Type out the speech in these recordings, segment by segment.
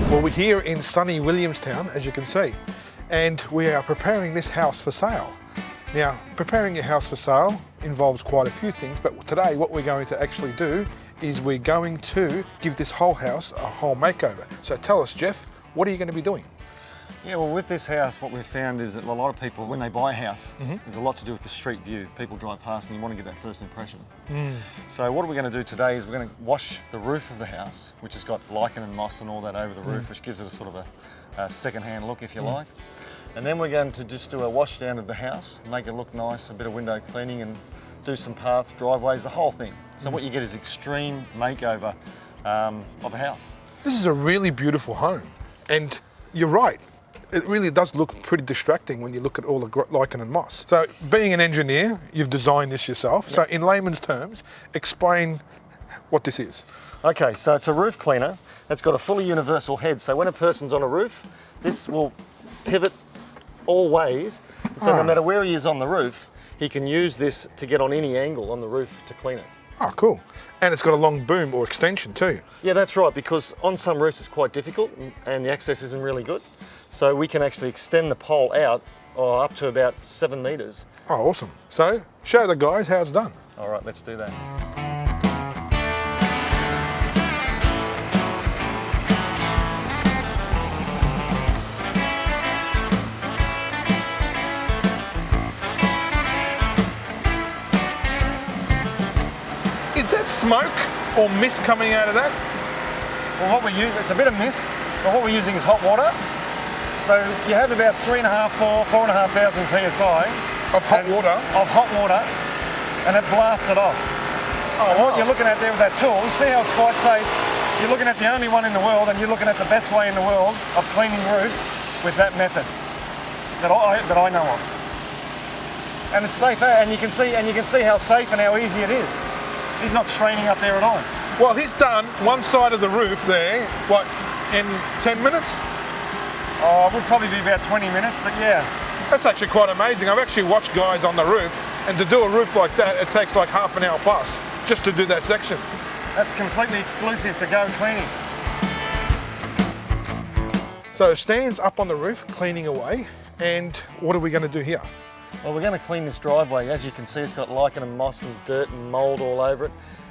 Well, we're here in sunny Williamstown, as you can see, and we are preparing this house for sale. Now, preparing your house for sale involves quite a few things, but today what we're going to actually do is we're going to give this whole house a whole makeover. So tell us, Jeff, what are you going to be doing? Yeah, well, with this house, what we've found is that a lot of people, when they buy a house, there's a lot to do with the street view. People drive past and you want to get that first impression. So what we're going to do today is we're going to wash the roof of the house, which has got lichen and moss and all that over the roof, which gives it a sort of a second-hand look, if you like. And then we're going to just do a wash down of the house, make it look nice, a bit of window cleaning and do some paths, driveways, the whole thing. So what you get is extreme makeover of a house. This is a really beautiful home, and you're right. It really does look pretty distracting when you look at all the lichen and moss. So being an engineer, you've designed this yourself. Yep. So in layman's terms, explain what this is. Okay, so it's a roof cleaner. It's got a fully universal head. So when a person's on a roof, this will pivot all ways. So no matter where he is on the roof, he can use this to get on any angle on the roof to clean it. Oh, cool. And it's got a long boom or extension too. Yeah, that's right, because on some roofs it's quite difficult and the access isn't really good. So we can actually extend the pole out up to about 7 metres. Oh, awesome. So show the guys how it's done. All right, let's do that. Is that smoke or mist coming out of that? Well, what we use, it's a bit of mist, but what we're using is hot water. So you have about 4,500 PSI of hot water, and it blasts it off. Oh, and what you're looking at there with that tool, you see how it's quite safe. You're looking at the only one in the world, and you're looking at the best way in the world of cleaning roofs with that method that I know of. And it's safer, and you can see how safe and how easy it is. He's not straining up there at all. Well, he's done one side of the roof there, what, in 10 minutes? Oh, it would probably be about 20 minutes, but yeah. That's actually quite amazing. I've actually watched guys on the roof, and to do a roof like that, it takes like half an hour plus just to do that section. That's completely exclusive to Go Cleaning. So Stan's up on the roof, cleaning away, and what are we going to do here? Well, we're going to clean this driveway. As you can see, it's got lichen and moss and dirt and mould all over it.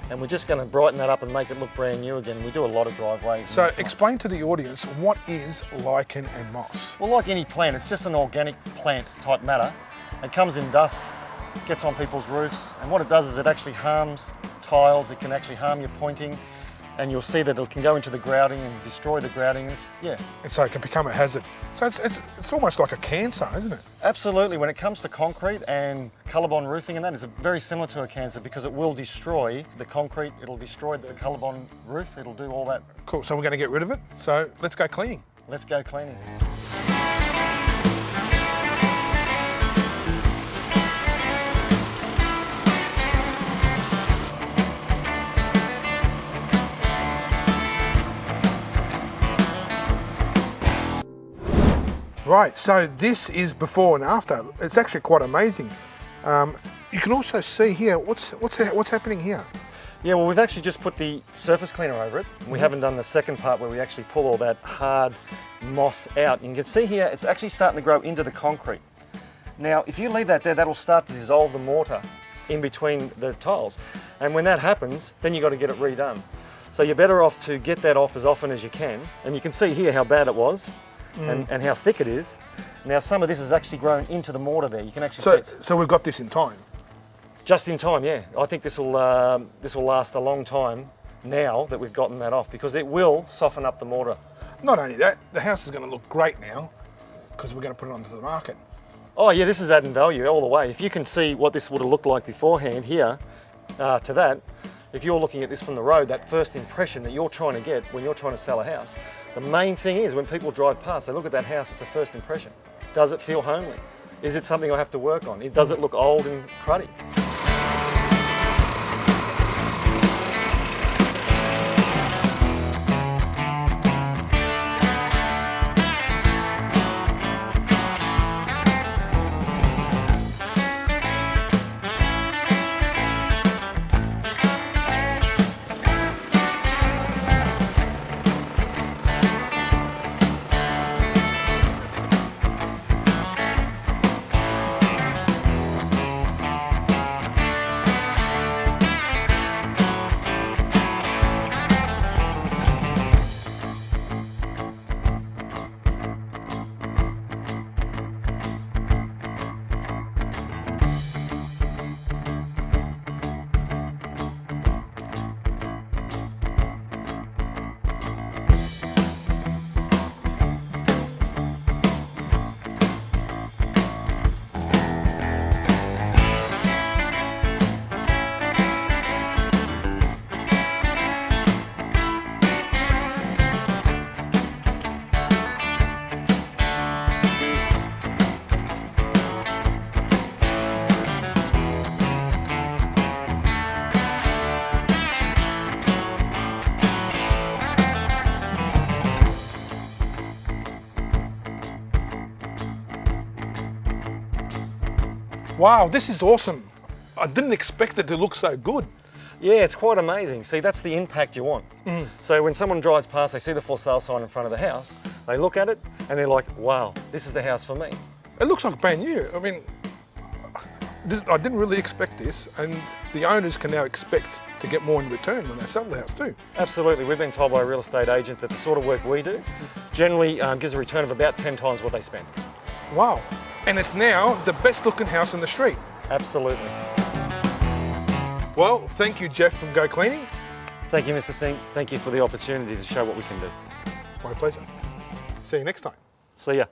And we're just going to brighten that up and make it look brand new again. We do a lot of driveways. So explain to the audience, what is lichen and moss? Well, like any plant, it's just an organic plant type matter. It comes in dust, gets on people's roofs, and what it does is it actually harms tiles, it can actually harm your pointing, and you'll see that it can go into the grouting and destroy the grouting. And so it can become a hazard. So it's almost like a cancer, isn't it? Absolutely. When it comes to concrete and Colorbond roofing and that, it's very similar to a cancer because it will destroy the concrete, it'll destroy the Colorbond roof, it'll do all that. Cool, so we're going to get rid of it. So let's go cleaning. Let's go cleaning. Right, so this is before and after. It's actually quite amazing. You can also see here, what's happening here? Yeah, well, we've actually just put the surface cleaner over it. We haven't done the second part where we actually pull all that hard moss out. And you can see here, it's actually starting to grow into the concrete. Now, if you leave that there, that'll start to dissolve the mortar in between the tiles. And when that happens, then you've got to get it redone. So you're better off to get that off as often as you can. And you can see here how bad it was. And how thick it is. Now some of this has actually grown into the mortar there. You can actually see it. So we've got this in time? Just in time, yeah. I think this will last a long time now that we've gotten that off because it will soften up the mortar. Not only that, the house is going to look great now because we're going to put it onto the market. Oh yeah, this is adding value all the way. If you can see what this would have looked like beforehand here to that, if you're looking at this from the road, that first impression that you're trying to get when you're trying to sell a house, the main thing is when people drive past, they look at that house, it's a first impression. Does it feel homely? Is it something I have to work on? Does it look old and cruddy? Wow, this is awesome. I didn't expect it to look so good. Yeah, it's quite amazing. See, that's the impact you want. So when someone drives past, they see the for sale sign in front of the house, they look at it and they're like, wow, this is the house for me. It looks like brand new. I mean, I didn't really expect this, and the owners can now expect to get more in return when they sell the house too. Absolutely. We've been told by a real estate agent that the sort of work we do generally gives a return of about 10 times what they spend. Wow. And it's now the best looking house in the street. Absolutely. Well, thank you, Jeff from Go Cleaning. Thank you, Mr. Singh. Thank you for the opportunity to show what we can do. My pleasure. See you next time. See ya.